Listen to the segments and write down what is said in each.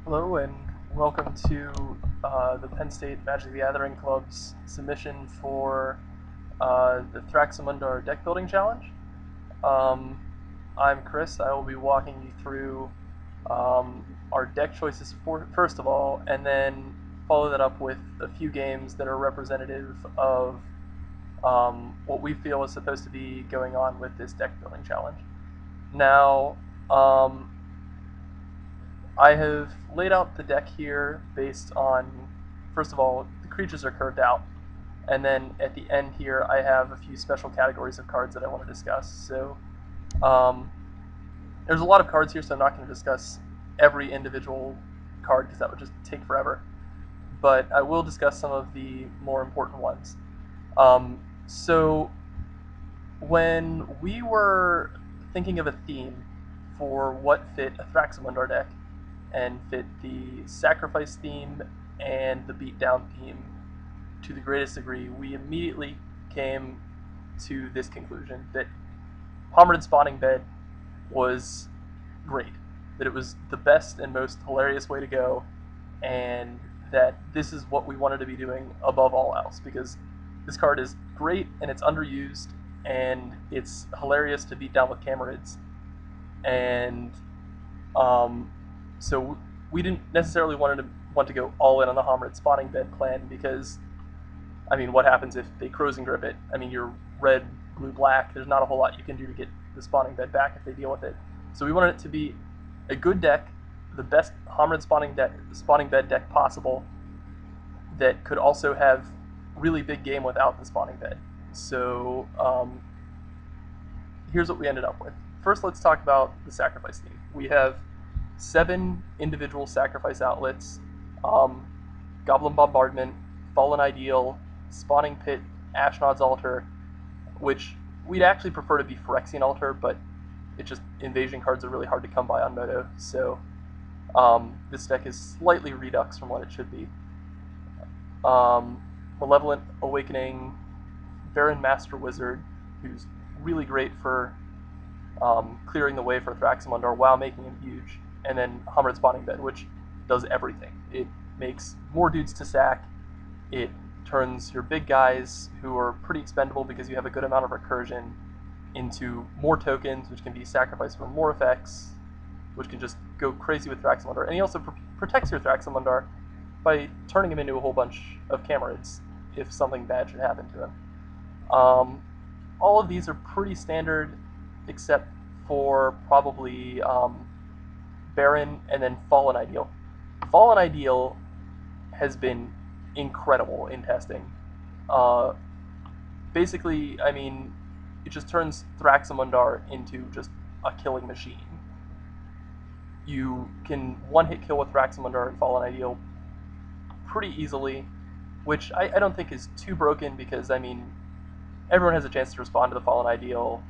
Hello and welcome to the Penn State Magic the Gathering Club's submission for the Thraximundar Deck Building Challenge. Um, I'm Chris. I will be walking you through our deck choices first of all, and then follow that up with a few games that are representative of what we feel is supposed to be going on with this deck building challenge. Now, I have laid out the deck here based on, first of all, the creatures are curved out, and then at the end here I have a few special categories of cards that I want to discuss. So there's a lot of cards here, so I'm not going to discuss every individual card because that would just take forever. But I will discuss some of the more important ones. So when we were thinking of a theme for what fit a Thraximundar deck, and fit the sacrifice theme and the beatdown theme to the greatest degree, we immediately came to this conclusion that Hominid Spawning Bed was great, that it was the best and most hilarious way to go, and that this is what we wanted to be doing above all else, because this card is great and it's underused and it's hilarious to beat down with Camarids. And so we didn't necessarily want to go all in on the Hominid Spawning Bed plan because, I mean, what happens if they Crows and Grip it? I mean, you're red, blue, black. There's not a whole lot you can do to get the Spawning Bed back if they deal with it. So we wanted it to be a good deck, the best Hominid Spawning Bed deck possible, that could also have really big game without the Spawning Bed. So here's what we ended up with. First, let's talk about the sacrifice theme. We have 7 individual sacrifice outlets: Goblin Bombardment, Fallen Ideal, Spawning Pit, Ashnod's Altar, which we'd actually prefer to be Phyrexian Altar, but invasion cards are really hard to come by on Moto, so this deck is slightly redux from what it should be. Malevolent Awakening, Baron Master Wizard, who's really great for clearing the way for Thraximundar while making him huge, and then Hominid Spawning Bed, which does everything. It makes more dudes to sack, it turns your big guys, who are pretty expendable because you have a good amount of recursion, into more tokens, which can be sacrificed for more effects, which can just go crazy with Thraximundar. And he also protects your Thraximundar by turning him into a whole bunch of Camarids if something bad should happen to him. All of these are pretty standard, except for probably Baron and then Fallen Ideal. Fallen Ideal has been incredible in testing. Basically, I mean, it just turns Thraximundar into just a killing machine. You can one-hit kill with Thraximundar and Fallen Ideal pretty easily, which I don't think is too broken because, I mean, everyone has a chance to respond to the Fallen Ideal.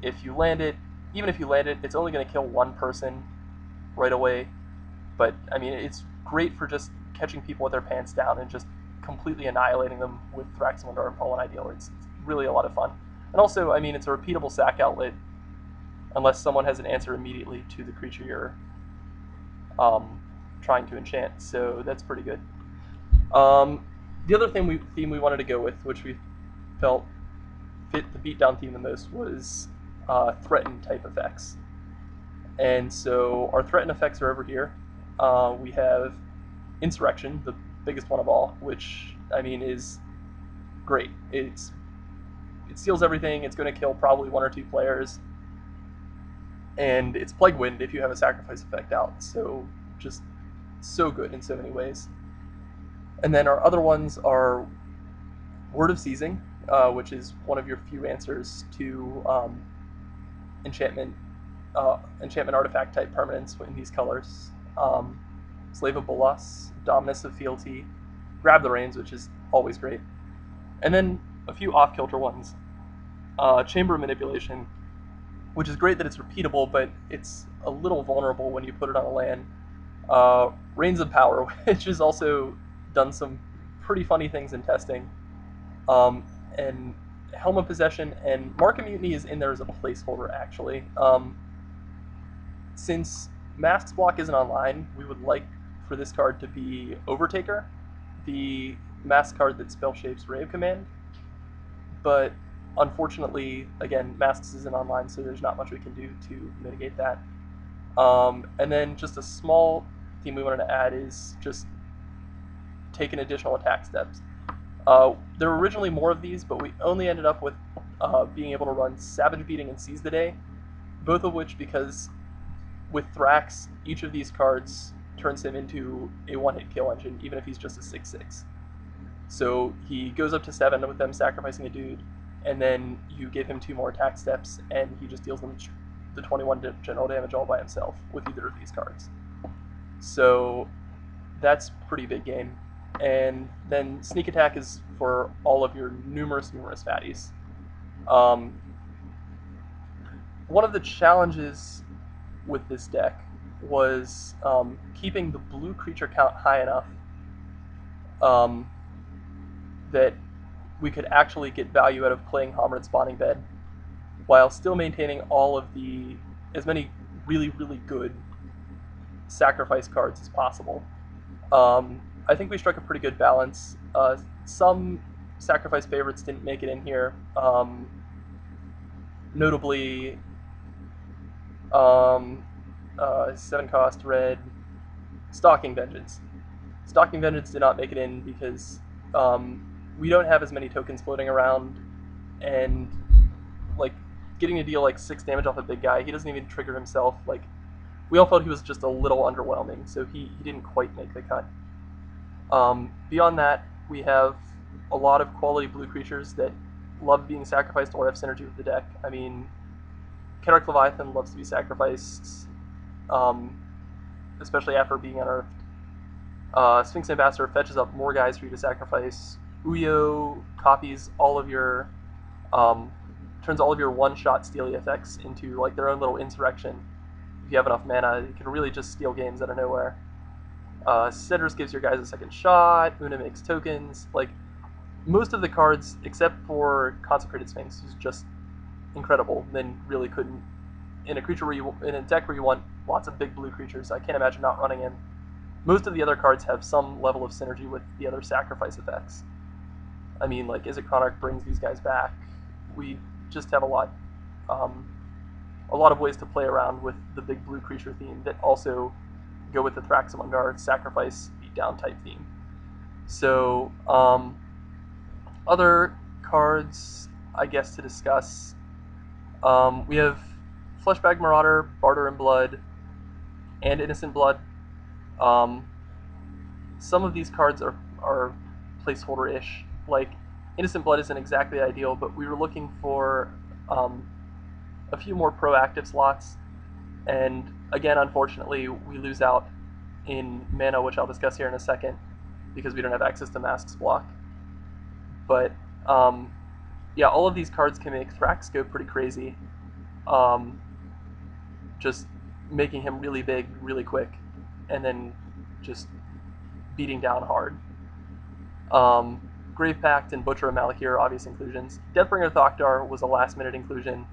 If you land it, even if you land it, it's only going to kill one person right away. But, I mean, it's great for just catching people with their pants down and just completely annihilating them with Thraximundar and Fallen Ideal. It's really a lot of fun. And also, I mean, it's a repeatable sack outlet unless someone has an answer immediately to the creature you're trying to enchant. So that's pretty good. The other theme we wanted to go with, which we felt fit the beatdown theme the most, was threaten type effects. And so our threaten effects are over here. We have Insurrection, the biggest one of all, which, I mean, is great. It steals everything. It's going to kill probably 1 or 2 players. And it's Plague Wind if you have a sacrifice effect out. So just so good in so many ways. And then our other ones are Word of Seizing, which is one of your few answers to enchantment artifact type permanents in these colors. Slave of Bolas, Dominus of Fealty, Grab the Reins, which is always great. And then a few off-kilter ones. Chamber of Manipulation, which is great that it's repeatable, but it's a little vulnerable when you put it on a land. Reigns of Power, which has also done some pretty funny things in testing. And Helm of Possession, and Mark of Mutiny is in there as a placeholder, actually. Since Masks block isn't online, we would like for this card to be Overtaker, the mask card that spell shapes Ray of Command, but unfortunately, again, Masks isn't online, so there's not much we can do to mitigate that. And then just a small theme we wanted to add is just taking additional attack steps. There were originally more of these, but we only ended up with being able to run Savage Beating and Seize the Day, both of which, because with Thrax, each of these cards turns him into a one-hit kill engine, even if he's just a 6/6. So he goes up to 7 with them sacrificing a dude, and then you give him 2 more attack steps, and he just deals them the 21 general damage all by himself with either of these cards. So that's pretty big game. And then Sneak Attack is for all of your numerous fatties. One of the challenges with this deck was keeping the blue creature count high enough that we could actually get value out of playing Hominid Spawning Bed, while still maintaining all of as many really good sacrifice cards as possible. I think we struck a pretty good balance. Some sacrifice favorites didn't make it in here, notably 7-cost red Stalking Vengeance. Stalking Vengeance did not make it in because we don't have as many tokens floating around, and like getting to deal like 6 damage off a big guy, he doesn't even trigger himself. Like, we all felt he was just a little underwhelming, so he didn't quite make the cut. Beyond that, we have a lot of quality blue creatures that love being sacrificed or have synergy with the deck. I mean, Kenrick Leviathan loves to be sacrificed, especially after being unearthed. Sphinx Ambassador fetches up more guys for you to sacrifice. Uyo copies all of your, turns all of your one-shot steely effects into like their own little insurrection. If you have enough mana, you can really just steal games out of nowhere. Cedrus gives your guys a second shot. Una makes tokens. Like, most of the cards, except for Consecrated Sphinx, who's just incredible, then really couldn't. In a deck where you want lots of big blue creatures, I can't imagine not running him. Most of the other cards have some level of synergy with the other sacrifice effects. I mean, like, Izzet Chronarch brings these guys back. We just have a lot of ways to play around with the big blue creature theme that also go with the Thraximundar sacrifice beatdown type theme. So, other cards, I guess, to discuss. We have Fleshbag Marauder, Barter in Blood, and Innocent Blood. Some of these cards are placeholder-ish. Like, Innocent Blood isn't exactly ideal, but we were looking for a few more proactive slots, and again, unfortunately, we lose out in mana, which I'll discuss here in a second, because we don't have access to Masks block. But yeah, all of these cards can make Thrax go pretty crazy, just making him really big, really quick, and then just beating down hard. Grave Pact and Butcher of Malakir are obvious inclusions. Deathbringer Thokdar was a last-minute inclusion.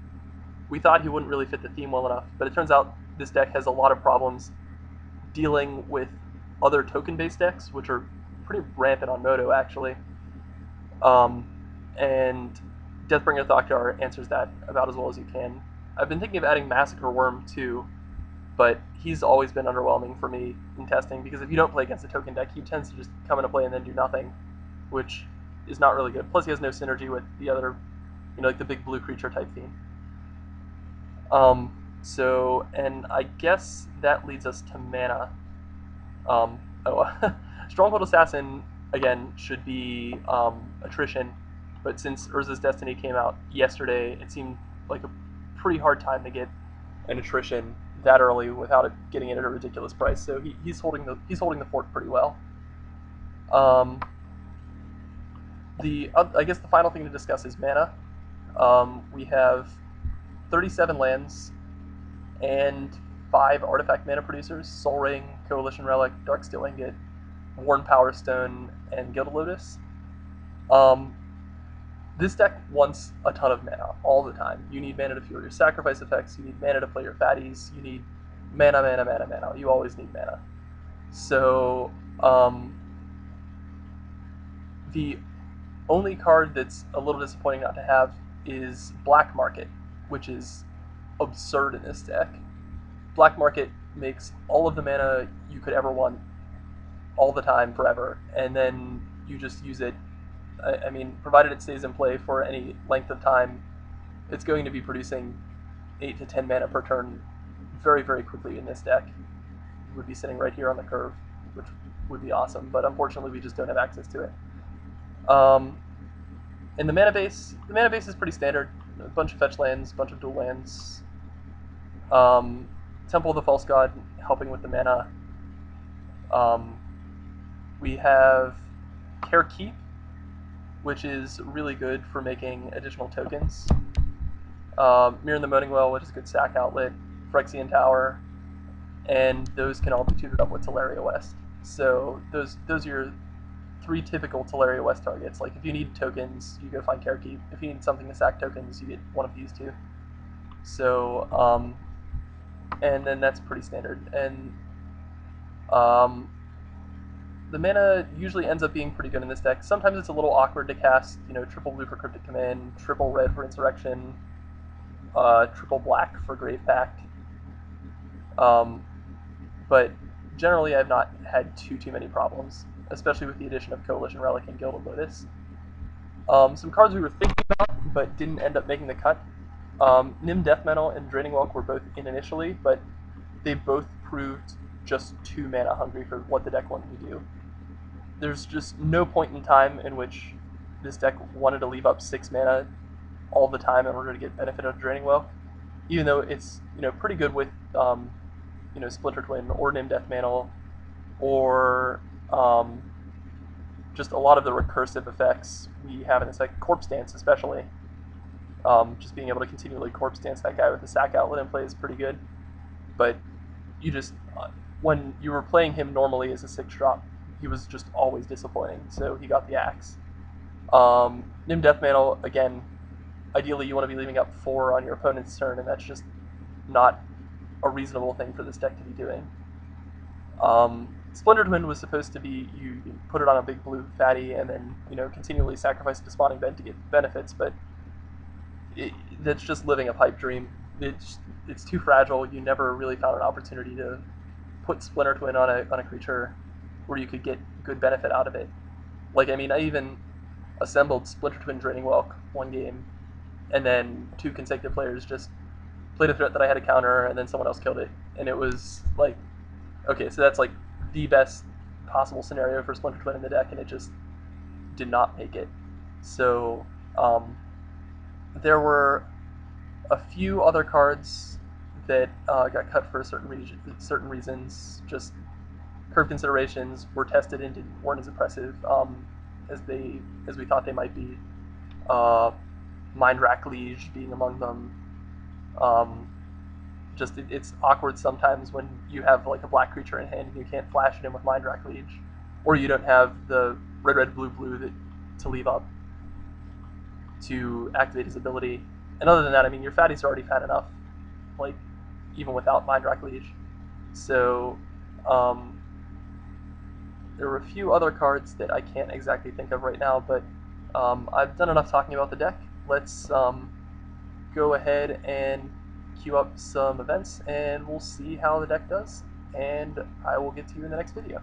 We thought he wouldn't really fit the theme well enough, but it turns out this deck has a lot of problems dealing with other token-based decks, which are pretty rampant on Moto, actually. And Deathbringer Thokdar answers that about as well as you can. I've been thinking of adding Massacre Worm, too, but he's always been underwhelming for me in testing, because if you don't play against a token deck, he tends to just come into play and then do nothing, which is not really good. Plus, he has no synergy with the other, like the big blue creature type theme. And I guess that leads us to mana. Stronghold Assassin, again, should be attrition, but since Urza's Destiny came out yesterday, it seemed like a pretty hard time to get an attrition that early without it getting it at a ridiculous price. So he's holding the fort pretty well. I guess the final thing to discuss is mana. We have 37 lands and 5 artifact mana producers: Soul Ring, Coalition Relic, Darksteel Ingot, Worn Power Stone, and Gilded Lotus. This deck wants a ton of mana all the time. You need mana to fuel your sacrifice effects, you need mana to play your fatties, you need mana, mana, mana, mana. You always need mana. So, the only card that's a little disappointing not to have is Black Market, which is absurd in this deck. Black Market makes all of the mana you could ever want all the time, forever, and then you just use it. I mean, provided it stays in play for any length of time, it's going to be producing 8 to 10 mana per turn very, very quickly in this deck. It would be sitting right here on the curve, which would be awesome, but unfortunately we just don't have access to it. In the mana base is pretty standard. A bunch of fetch lands, a bunch of dual lands. Temple of the False God helping with the mana. We have Care Keep, which is really good for making additional tokens. Mirror in the Moaning Well, which is a good sack outlet. Phyrexian Tower, and those can all be tutored up with Teleria West. So those are your 3 typical Teleria West targets. Like if you need tokens, you go find Care Keep. If you need something to sack tokens, you get one of these 2. So, and then that's pretty standard. And the mana usually ends up being pretty good in this deck. Sometimes it's a little awkward to cast, triple blue for Cryptic Command, triple red for Insurrection, triple black for Grave Pact. But generally I've not had too many problems, especially with the addition of Coalition Relic and Gilded Lotus. Some cards we were thinking about but didn't end up making the cut. Nim Death Metal and Draining Welk were both in initially, but they both proved just too mana hungry for what the deck wanted to do. There's just no point in time in which this deck wanted to leave up 6 mana all the time in order to get benefit of Draining Welk, even though it's pretty good with Splinter Twin or Nim Death Mantle, or just a lot of the recursive effects we have in this deck. Corpse Dance especially. Just being able to continually Corpse Dance that guy with the sack outlet in play is pretty good. But you just, when you were playing him normally as a 6-drop, he was just always disappointing, so he got the axe. Nim Death Mantle, again, ideally you want to be leaving up 4 on your opponent's turn, and that's just not a reasonable thing for this deck to be doing. Splinter Twin was supposed to be you put it on a big blue fatty and then continually sacrifice the Spawning Bed to get benefits, but that's just living a pipe dream. It's too fragile. You never really found an opportunity to put Splinter Twin on a creature where you could get good benefit out of it. Like, I mean, I even assembled Splinter Twin Draining Welk one game, and then 2 consecutive players just played a threat that I had to counter, and then someone else killed it. And it was like, okay, so that's like the best possible scenario for Splinter Twin in the deck, and it just did not make it. So, there were a few other cards that got cut for certain reasons. Just curve considerations were tested and weren't as impressive as we thought they might be. Mind Rack Liege being among them. It's awkward sometimes when you have like a black creature in hand and you can't flash it in with Mind Rack Liege, or you don't have the red blue to leave up to activate his ability. And other than that, I mean, your fatties are already fat enough, like even without Mind Rack Liege. So there were a few other cards that I can't exactly think of right now, but I've done enough talking about the deck. Let's go ahead and queue up some events, and we'll see how the deck does, and I will get to you in the next video.